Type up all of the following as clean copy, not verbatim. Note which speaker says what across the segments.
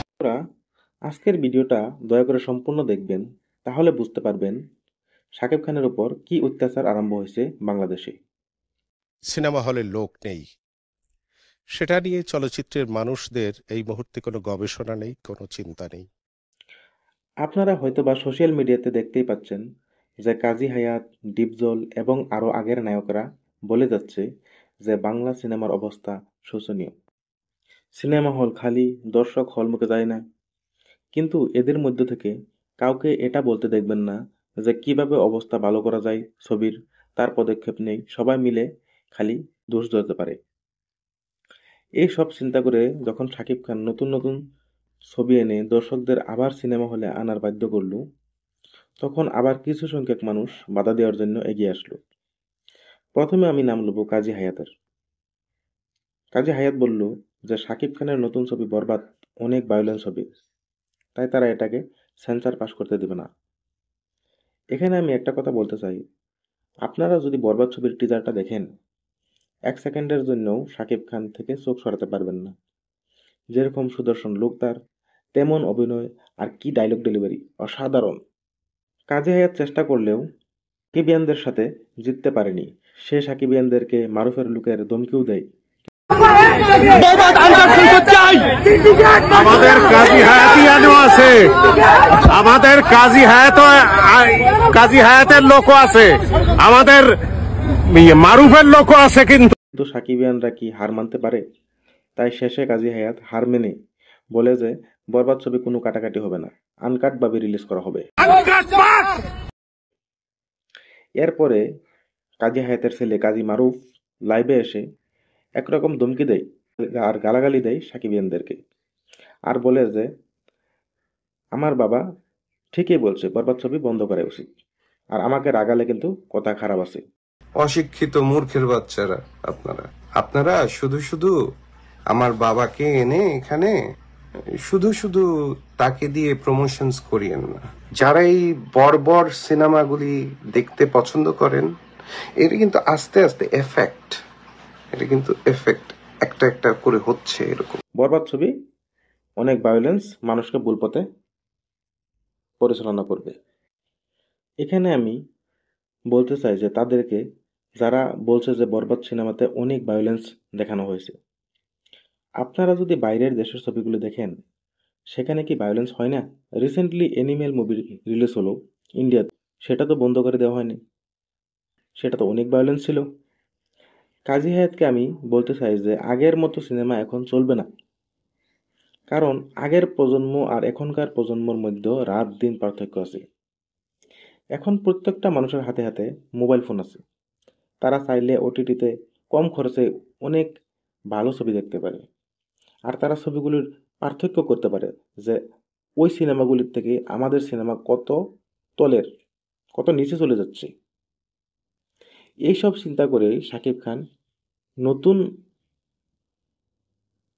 Speaker 1: বন্ধুরা, আজকের ভিডিওটা দয়া করে সম্পূর্ণ দেখবেন, তাহলে বুঝতে পারবেন শাকিব খানের উপর কি অত্যাচার আরম্ভ হয়েছে বাংলাদেশে।
Speaker 2: সিনেমা হলে লোক নেই, সেটা নিয়ে চলচ্চিত্রের মানুষদের এই মুহূর্তে কোনো গবেষণা নেই, কোনো চিন্তা নেই।
Speaker 1: আপনারা হয়তোবা সোশ্যাল মিডিয়াতে দেখতেই পাচ্ছেন যে কাজী হায়াৎ, ডিপজল এবং আরও আগের নায়করা বলে যাচ্ছে যে বাংলা সিনেমার অবস্থা শোচনীয়। সিনেমা হল খালি, দর্শক হলমুখে যায় না। কিন্তু এদের মধ্য থেকে কাউকে এটা বলতে দেখবেন না যে কিভাবে অবস্থা ভালো করা যায় ছবির, তার পদক্ষেপ নেই। সবাই মিলে খালি দোষ ধরতে পারে। এই সব চিন্তা করে যখন শাকিব খান নতুন নতুন ছবি এনে দর্শকদের আবার সিনেমা হলে আনার বাধ্য করল, তখন আবার কিছু সংখ্যক মানুষ বাধা দেওয়ার জন্য এগিয়ে আসলো। প্রথমে আমি নাম নেব কাজী হায়াতের। কাজী হায়াত বলল যে শাকিব খানের নতুন ছবি বরবাদ অনেক ভায়োলেন্স হবে, তাই তারা এটাকে সেন্সর পাস করতে দেবে না। এখানে আমি একটা কথা বলতে চাই, আপনারা যদি বরবাদ ছবির টিজারটা দেখেন, 1 সেকেন্ডের জন্যও শাকিব খান থেকে চোখ সরাতে পারবেন না। যেরকম সুদর্শন লুক তার, তেমন অভিনয়, আর কি ডায়লগ ডেলিভারি, অসাধারণ। কাজী হায়াত চেষ্টা করলেও সাকিবিয়ানদের সাথে জিততে পারেনি। সে সাকিবিয়ানদেরকে মারুফের লুকের ধমকিও দেয়।
Speaker 2: আমাদের কাজী হায়াতিয়ানও আছে, আমাদের কাজী হায়াতের লোকও আছে, আমাদের মারুফের লোকও আছে।
Speaker 1: কিন্তু সাকিবিয়ানরা কি হার মানতে পারে? তাই শেষে কাজী হায়াত হার মেনে বলে যে বরবাদ ছবি কোনো কাটাকাটি হবে না, আনকাট ভাবে রিলিজ করা হবে। এরপরে কাজী হায়াতের ছেলে কাজী মারুফ লাইভে এসে একরকম ধমকি দেয় আর গালাগালি দেয় সাকিবিয়ানদেরকে, আর বলে যে আমার বাবা ঠিকই বলছে, বরবাদ ছবি বন্ধ করা উচিত, আর আমাকে রাগালে কিন্তু কথা খারাপ আছে।
Speaker 3: অশিক্ষিত মূর্খের বাচ্চারা আপনারা আপনারা শুধু শুধু আমার বাবাকে এনে এখানে শুধু শুধু তাকে দিয়ে প্রমোশনস করিয়েন না। যারা এই বর্বর সিনেমাগুলি দেখতে পছন্দ করেন, এটা কিন্তু আস্তে আস্তে এটা কিন্তু এফেক্ট একটা একটা করে হচ্ছে এরকম।
Speaker 1: বরবাদ ছবি অনেক ভায়োলেন্স, মানুষকে ভুল পথে পরিচালনা করবে। এখানে আমি বলতে চাই যে তাদেরকে, যারা বলছে যে বরবাদ সিনেমাতে অনেক ভায়োলেন্স দেখানো হয়েছে, আপনারা যদি বাইরের দেশের ছবিগুলো দেখেন, সেখানে কি ভায়োলেন্স হয় না? রিসেন্টলি অ্যানিমেল মুভি রিলিজ হলো ইন্ডিয়াতে, সেটা তো বন্ধ করে দেওয়া হয়নি, সেটা তো অনেক ভায়োলেন্স ছিল। কাজী হায়াতকে আমি বলতে চাই যে আগের মতো সিনেমা এখন চলবে না, কারণ আগের প্রজন্ম আর এখনকার প্রজন্মর মধ্যে রাত দিন পার্থক্য আছে। এখন প্রত্যেকটা মানুষের হাতে হাতে মোবাইল ফোন আছে, তারা চাইলে ওটিটিতে কম খরচে অনেক ভালো ছবি দেখতে পারে, আর তারা ছবিগুলির পার্থক্য করতে পারে যে ওই সিনেমাগুলির থেকে আমাদের সিনেমা কত তলের, কত নিচে চলে যাচ্ছে। এইসব চিন্তা করে শাকিব খান নতুন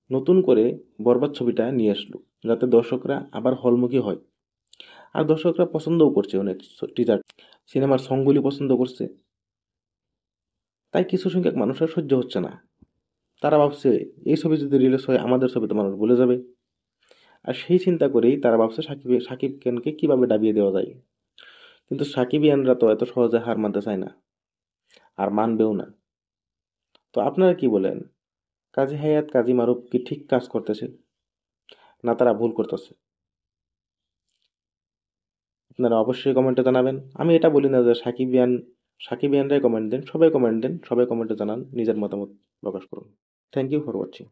Speaker 1: নতুন করে বরবাদ ছবিটা নিয়ে আসলো, যাতে দর্শকরা আবার হলমুখী হয়। আর দর্শকরা পছন্দও করছে, অনেক টিজার সিনেমার সংগুলি পছন্দ করছে। তাই কিছু সংখ্যক মানুষের সহ্য হচ্ছে না, তারা ভাবছে এই ছবি যদি রিলিজ হয় আমাদের ছবি তো মানুষ ভুলে যাবে। আর সেই চিন্তা করেই তারা ভাবছে সাকিব খানকে কিভাবে ডাবিয়ে দেওয়া যায়। কিন্তু সাকিবিয়ানরা তো এত সহজে হার মানতে চায় না, আর মানবেও না। তো আপনারা কি বলেন, কাজী হায়াত, কাজী মারুফ কি ঠিক কাজ করতেছে, না তারা ভুল করতেছে? আপনারা অবশ্যই কমেন্টে জানাবেন। আমি এটা বলি না যে সাকিবিয়ানরাই কমেন্ট দেন, সবাই কমেন্ট দেন, সবাই কমেন্টে জানান, নিজের মতামত প্রকাশ করুন। Thank you for watching.